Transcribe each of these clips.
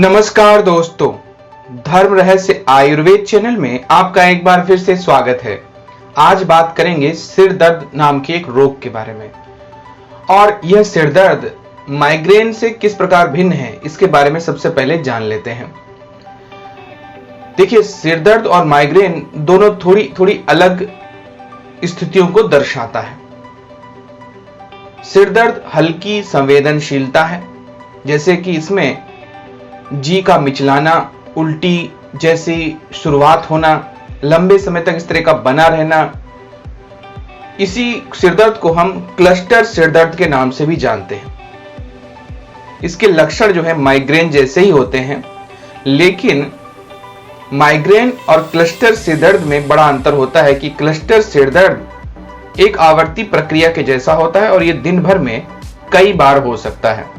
नमस्कार दोस्तों, धर्म रहस्य आयुर्वेद चैनल में आपका एक बार फिर से स्वागत है। आज बात करेंगे सिर दर्द नाम के एक रोग के बारे में, और यह सिर दर्द माइग्रेन से किस प्रकार भिन्न है इसके बारे में सबसे पहले जान लेते हैं। देखिए, सिर दर्द और माइग्रेन दोनों थोड़ी थोड़ी अलग स्थितियों को दर्शाता है। सिर दर्द हल्की संवेदनशीलता है, जैसे कि इसमें जी का मिचलाना, उल्टी जैसी शुरुआत होना, लंबे समय तक इस तरह का बना रहना। इसी सिरदर्द को हम क्लस्टर सिरदर्द के नाम से भी जानते हैं। इसके लक्षण जो है माइग्रेन जैसे ही होते हैं, लेकिन माइग्रेन और क्लस्टर सिरदर्द में बड़ा अंतर होता है कि क्लस्टर सिरदर्द एक आवर्ती प्रक्रिया के जैसा होता है और यह दिन भर में कई बार हो सकता है।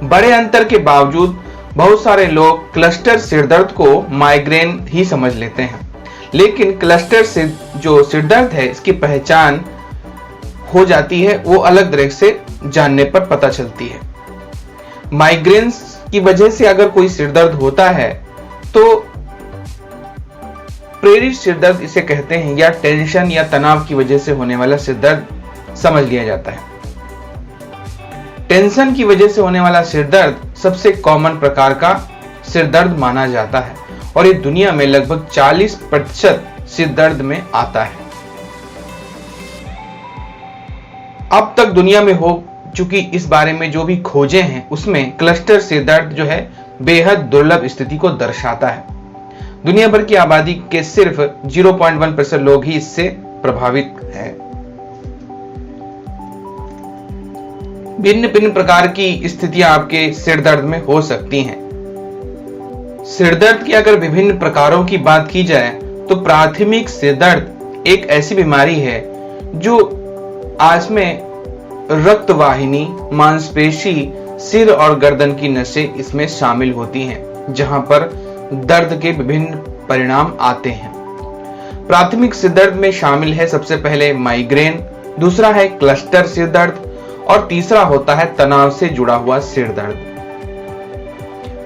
बड़े अंतर के बावजूद बहुत सारे लोग क्लस्टर सिरदर्द को माइग्रेन ही समझ लेते हैं, लेकिन क्लस्टर जो सिरदर्द है इसकी पहचान हो जाती है, वो अलग तरह से जानने पर पता चलती है। माइग्रेन की वजह से अगर कोई सिरदर्द होता है तो प्रेरित सिरदर्द इसे कहते हैं, या टेंशन या तनाव की वजह से होने वाला सिरदर्द समझ लिया जाता है। टेंशन की वजह से होने वाला सिरदर्द सबसे कॉमन प्रकार का सिरदर्द माना जाता है और ये दुनिया में लगभग 40% सिरदर्द में आता है। अब तक दुनिया में हो चुकी इस बारे में जो भी खोजें हैं, उसमें क्लस्टर सिरदर्द जो है बेहद दुर्लभ स्थिति को दर्शाता है। दुनिया भर की आबादी के सिर्फ 0.1% लोग ही इससे प्रभावित हैं। भिन्न भिन्न प्रकार की स्थितियां आपके सिर दर्द में हो सकती हैं। सिर दर्द की अगर विभिन्न प्रकारों की बात की जाए तो प्राथमिक सिर दर्द एक ऐसी बीमारी है जो आज में रक्तवाहिनी, मांसपेशी, सिर और गर्दन की नसें इसमें शामिल होती हैं, जहां पर दर्द के विभिन्न परिणाम आते हैं। प्राथमिक सिर दर्द में शामिल है सबसे पहले माइग्रेन, दूसरा है क्लस्टर सिर दर्द और तीसरा होता है तनाव से जुड़ा हुआ सिर दर्द।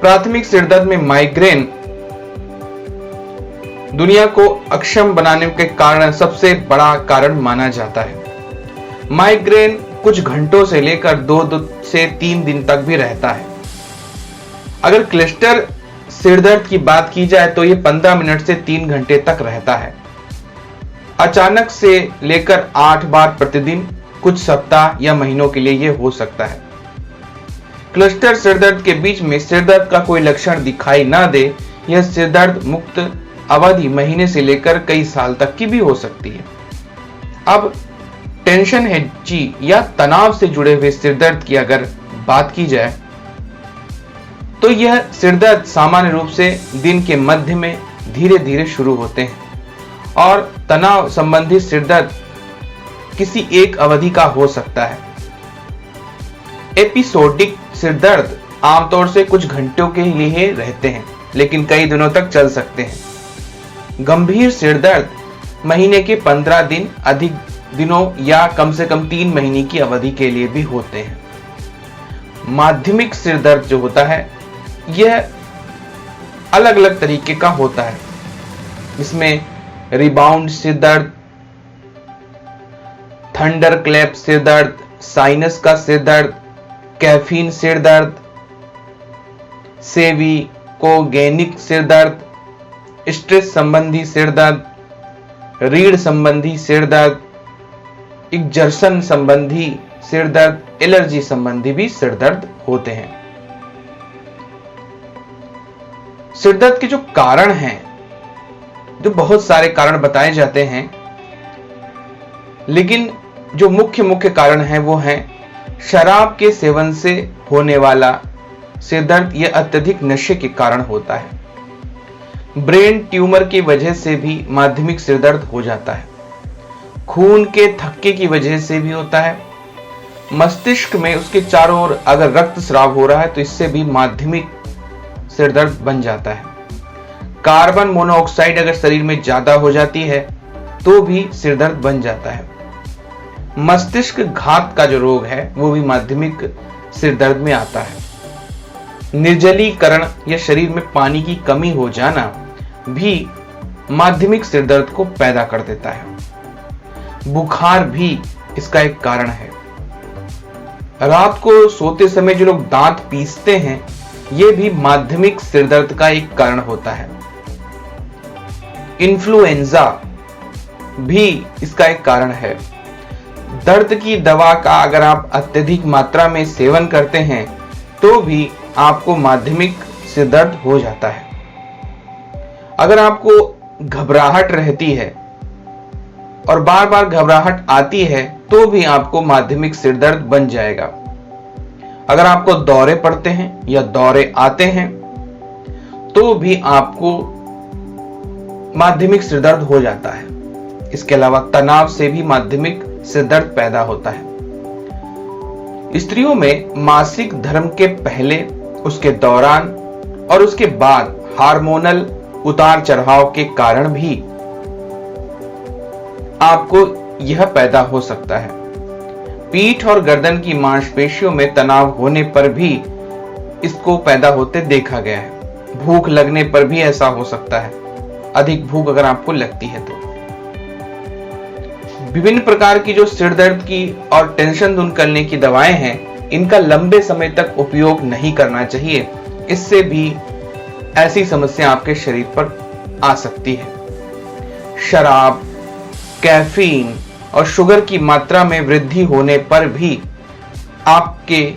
प्राथमिक सिर दर्द में माइग्रेन दुनिया को अक्षम बनाने के कारण सबसे बड़ा कारण माना जाता है। माइग्रेन कुछ घंटों से लेकर 2 से 3 दिन तक भी रहता है। अगर क्लस्टर सिर दर्द की बात की जाए तो यह 15 मिनट से 3 घंटे तक रहता है। अचानक से लेकर 8 बार प्रतिदिन कुछ सप्ताह या महीनों के लिए यह हो सकता है। क्लस्टर सिरदर्द के बीच में सिरदर्द का कोई लक्षण दिखाई ना दे, यह सिरदर्द मुक्त अवधि महीने से लेकर कई साल तक की भी हो सकती है। अब टेंशन है जी या तनाव से जुड़े हुए सिरदर्द की अगर बात की जाए तो यह सिरदर्द सामान्य रूप से दिन के मध्य में धीरे धीरे शुरू होते हैं और तनाव संबंधित सिरदर्द किसी एक अवधि का हो सकता है। एपिसोडिक सिरदर्द आमतौर से कुछ घंटों के लिए रहते हैं, लेकिन कई दिनों तक चल सकते हैं। गंभीर सिरदर्द महीने के 15 दिन, अधिक दिनों या कम से कम 3 महीने की अवधि के लिए भी होते हैं। माध्यमिक सिरदर्द जो होता है यह अलग अलग तरीके का होता है। इसमें रिबाउंड सिरदर्द, थंडर क्लैप सिर दर्द, साइनस का सिर दर्द, कैफीन सिर दर्द, सेविकोगेनिक सिर दर्द, स्ट्रेस संबंधी सिर दर्द, रीढ़ संबंधी सिर दर्द, एक्जर्सन संबंधी सिर दर्द, एलर्जी संबंधी भी सिर दर्द होते हैं। सिर दर्द के जो कारण हैं, जो बहुत सारे कारण बताए जाते हैं, लेकिन जो मुख्य कारण है वो है शराब के सेवन से होने वाला सिर दर्द। यह अत्यधिक नशे के कारण होता है। ब्रेन ट्यूमर की वजह से भी माध्यमिक सिर दर्द हो जाता है। खून के थक्के की वजह से भी होता है। मस्तिष्क में उसके चारों ओर अगर रक्तस्राव हो रहा है तो इससे भी माध्यमिक सिर दर्द बन जाता है। कार्बन मोनोऑक्साइड अगर शरीर में ज्यादा हो जाती है तो भी सिर दर्द बन जाता है। मस्तिष्क घात का जो रोग है वो भी माध्यमिक सिर दर्द में आता है। निर्जलीकरण या शरीर में पानी की कमी हो जाना भी माध्यमिक सिर दर्द को पैदा कर देता है। बुखार भी इसका एक कारण है। रात को सोते समय जो लोग दांत पीसते हैं, यह भी माध्यमिक सिर दर्द का एक कारण होता है। इन्फ्लुएंजा भी इसका एक कारण है। दर्द की दवा का अगर आप अत्यधिक मात्रा में सेवन करते हैं तो भी आपको माध्यमिक सिर दर्द हो जाता है। अगर आपको घबराहट रहती है और बार बार घबराहट आती है तो भी आपको माध्यमिक सिर दर्द बन जाएगा। अगर आपको दौरे पड़ते हैं या दौरे आते हैं तो भी आपको माध्यमिक सिर दर्द हो जाता है। इसके अलावा तनाव से भी माध्यमिक सिर दर्द पैदा होता है। स्त्रियों में मासिक धर्म के पहले, उसके दौरान और उसके बाद हार्मोनल उतार चढ़ाव के कारण भी आपको यह पैदा हो सकता है। पीठ और गर्दन की मांसपेशियों में तनाव होने पर भी इसको पैदा होते देखा गया है। भूख लगने पर भी ऐसा हो सकता है, अधिक भूख अगर आपको लगती है तो। विभिन्न प्रकार की जो सिर दर्द की और टेंशन दूर करने की दवाएं हैं, इनका लंबे समय तक उपयोग नहीं करना चाहिए। इससे भी ऐसी समस्या आपके शरीर पर आ सकती है। शराब, कैफीन और शुगर की मात्रा में वृद्धि होने पर भी आपके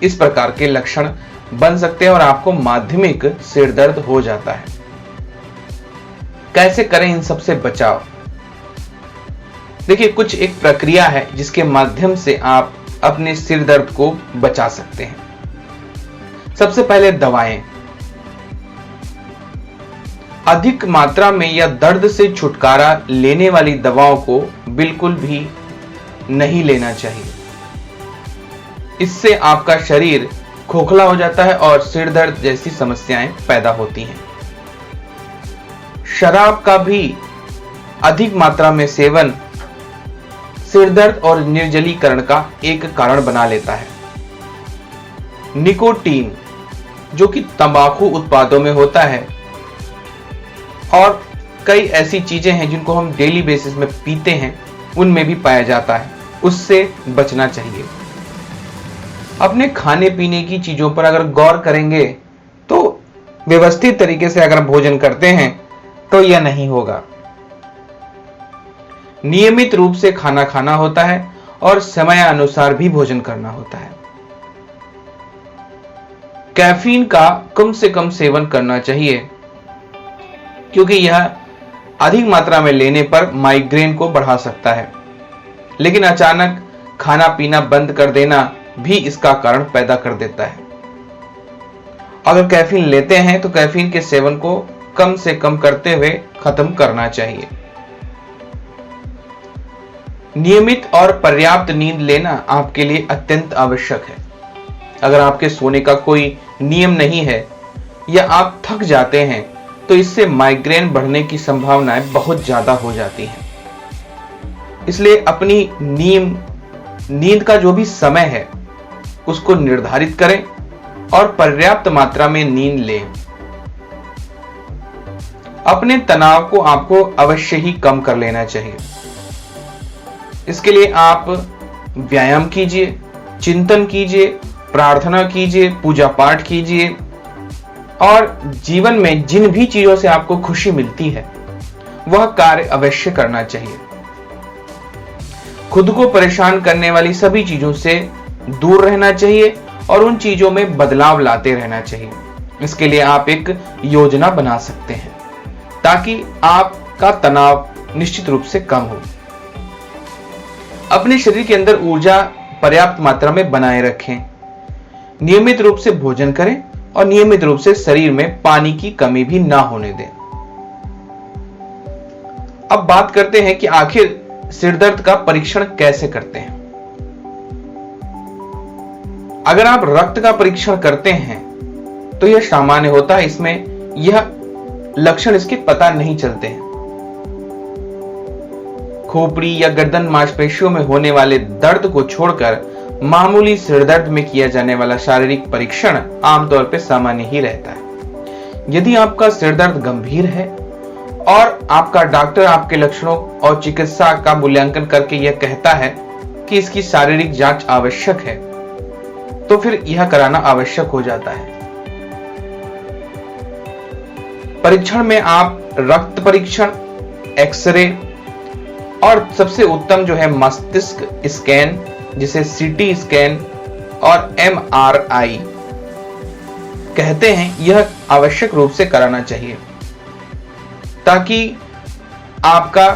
इस प्रकार के लक्षण बन सकते हैं और आपको माध्यमिक सिर दर्द हो जाता है। कैसे करें इन सबसे बचाव? देखिए, कुछ एक प्रक्रिया है जिसके माध्यम से आप अपने सिर दर्द को बचा सकते हैं। सबसे पहले दवाएं। अधिक मात्रा में या दर्द से छुटकारा लेने वाली दवाओं को बिल्कुल भी नहीं लेना चाहिए। इससे आपका शरीर खोखला हो जाता है और सिर दर्द जैसी समस्याएं पैदा होती हैं। शराब का भी अधिक मात्रा में सेवन सिर दर्द और निर्जलीकरण का एक कारण बना लेता है। निकोटीन, जो कि तंबाकू उत्पादों में होता है, और कई ऐसी चीजें हैं जिनको हम डेली बेसिस में पीते हैं, उनमें भी पाया जाता है। उससे बचना चाहिए। अपने खाने पीने की चीजों पर अगर गौर करेंगे तो व्यवस्थित तरीके से अगर भोजन करते हैं तो यह नहीं होगा। नियमित रूप से खाना खाना होता है और समय अनुसार भी भोजन करना होता है। कैफीन का कम से कम सेवन करना चाहिए, क्योंकि यह अधिक मात्रा में लेने पर माइग्रेन को बढ़ा सकता है। लेकिन अचानक खाना पीना बंद कर देना भी इसका कारण पैदा कर देता है। अगर कैफीन लेते हैं तो कैफीन के सेवन को कम से कम करते हुए खत्म करना चाहिए। नियमित और पर्याप्त नींद लेना आपके लिए अत्यंत आवश्यक है। अगर आपके सोने का कोई नियम नहीं है या आप थक जाते हैं तो इससे माइग्रेन बढ़ने की संभावनाएं बहुत ज्यादा हो जाती हैं। इसलिए अपनी नींद का जो भी समय है उसको निर्धारित करें और पर्याप्त मात्रा में नींद लें। अपने तनाव को आपको अवश्य ही कम कर लेना चाहिए। इसके लिए आप व्यायाम कीजिए, चिंतन कीजिए, प्रार्थना कीजिए, पूजा पाठ कीजिए और जीवन में जिन भी चीजों से आपको खुशी मिलती है वह कार्य अवश्य करना चाहिए। खुद को परेशान करने वाली सभी चीजों से दूर रहना चाहिए और उन चीजों में बदलाव लाते रहना चाहिए। इसके लिए आप एक योजना बना सकते हैं ताकि आपका तनाव निश्चित रूप से कम हो। अपने शरीर के अंदर ऊर्जा पर्याप्त मात्रा में बनाए रखें। नियमित रूप से भोजन करें और नियमित रूप से शरीर में पानी की कमी भी ना होने दें। अब बात करते हैं कि आखिर सिर दर्द का परीक्षण कैसे करते हैं। अगर आप रक्त का परीक्षण करते हैं तो यह सामान्य होता है। इसमें यह लक्षण इसके पता नहीं चलते हैं। खोपड़ी या गर्दन मांसपेशियों में होने वाले दर्द को छोड़कर मामूली सिरदर्द में किया जाने वाला शारीरिक परीक्षण आमतौर पर सामान्य ही रहता है। यदि आपका सिरदर्द गंभीर है और आपका डॉक्टर आपके लक्षणों और चिकित्सा का मूल्यांकन करके यह कहता है कि इसकी शारीरिक जांच आवश्यक है, तो फिर यह कराना आवश्यक हो जाता है। परीक्षण में आप रक्त परीक्षण, एक्सरे और सबसे उत्तम जो है मस्तिष्क स्कैन, जिसे सीटी स्कैन और एमआरआई कहते हैं, यह आवश्यक रूप से कराना चाहिए ताकि आपका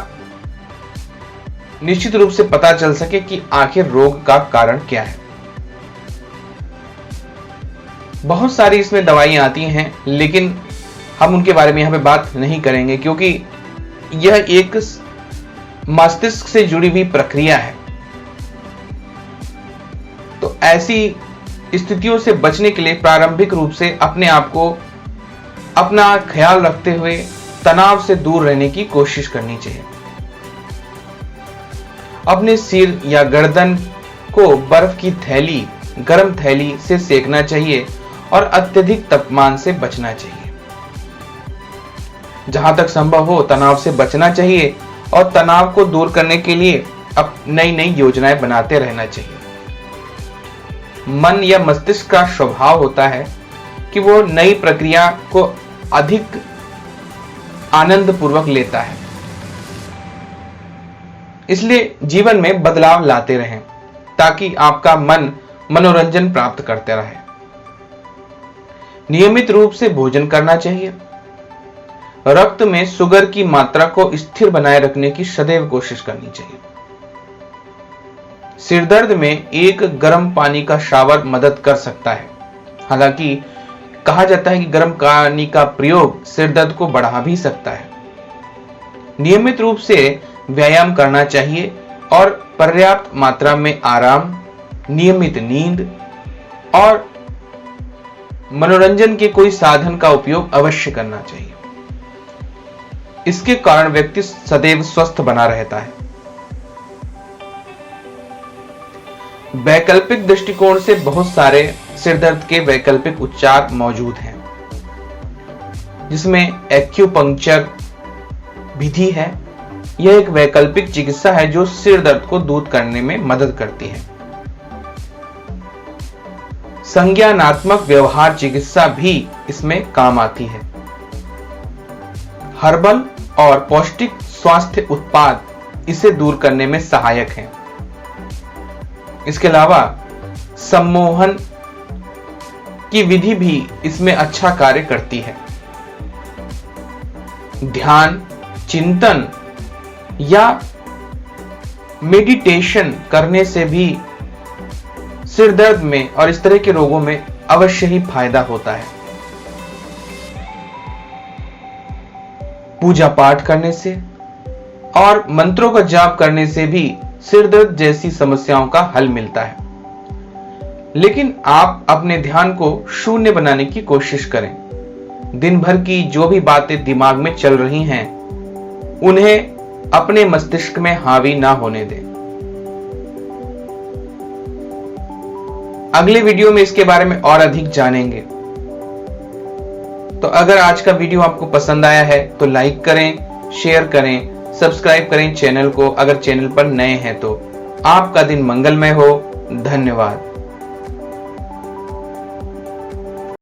निश्चित रूप से पता चल सके कि आखिर रोग का कारण क्या है। बहुत सारी इसमें दवाइयां आती हैं, लेकिन हम उनके बारे में यहां पे बात नहीं करेंगे क्योंकि यह एक मस्तिष्क से जुड़ी हुई प्रक्रिया है। तो ऐसी स्थितियों से बचने के लिए प्रारंभिक रूप से अपने आप को अपना ख्याल रखते हुए तनाव से दूर रहने की कोशिश करनी चाहिए। अपने सिर या गर्दन को बर्फ की थैली, गर्म थैली से सेकना चाहिए और अत्यधिक तापमान से बचना चाहिए। जहां तक संभव हो तनाव से बचना चाहिए और तनाव को दूर करने के लिए अब नई नई योजनाएं बनाते रहना चाहिए। मन या मस्तिष्क का स्वभाव होता है कि वो नई प्रक्रिया को अधिक आनंद पूर्वक लेता है, इसलिए जीवन में बदलाव लाते रहें ताकि आपका मन मनोरंजन प्राप्त करते रहे। नियमित रूप से भोजन करना चाहिए। रक्त में शुगर की मात्रा को स्थिर बनाए रखने की सदैव कोशिश करनी चाहिए। सिरदर्द में एक गर्म पानी का शावर मदद कर सकता है। हालांकि कहा जाता है कि गर्म पानी का प्रयोग सिरदर्द को बढ़ा भी सकता है। नियमित रूप से व्यायाम करना चाहिए और पर्याप्त मात्रा में आराम, नियमित नींद और मनोरंजन के कोई साधन का उपयोग अवश्य करना चाहिए। इसके कारण व्यक्ति सदैव स्वस्थ बना रहता है। वैकल्पिक दृष्टिकोण से बहुत सारे सिरदर्द के वैकल्पिक उपचार मौजूद हैं, जिसमें एक्यूपंक्चर विधि है। यह एक वैकल्पिक चिकित्सा है जो सिर दर्द को दूर करने में मदद करती है। संज्ञानात्मक व्यवहार चिकित्सा भी इसमें काम आती है। हर्बल और पौष्टिक स्वास्थ्य उत्पाद इसे दूर करने में सहायक हैं। इसके अलावा सम्मोहन की विधि भी इसमें अच्छा कार्य करती है। ध्यान, चिंतन या मेडिटेशन करने से भी सिर दर्द में और इस तरह के रोगों में अवश्य ही फायदा होता है। पूजा पाठ करने से और मंत्रों का जाप करने से भी सिर दर्द जैसी समस्याओं का हल मिलता है। लेकिन आप अपने ध्यान को शून्य बनाने की कोशिश करें। दिन भर की जो भी बातें दिमाग में चल रही हैं, उन्हें अपने मस्तिष्क में हावी ना होने दें। अगले वीडियो में इसके बारे में और अधिक जानेंगे। तो अगर आज का वीडियो आपको पसंद आया है तो लाइक करें, शेयर करें, सब्सक्राइब करें चैनल को अगर चैनल पर नए हैं तो। आपका दिन मंगलमय हो। धन्यवाद।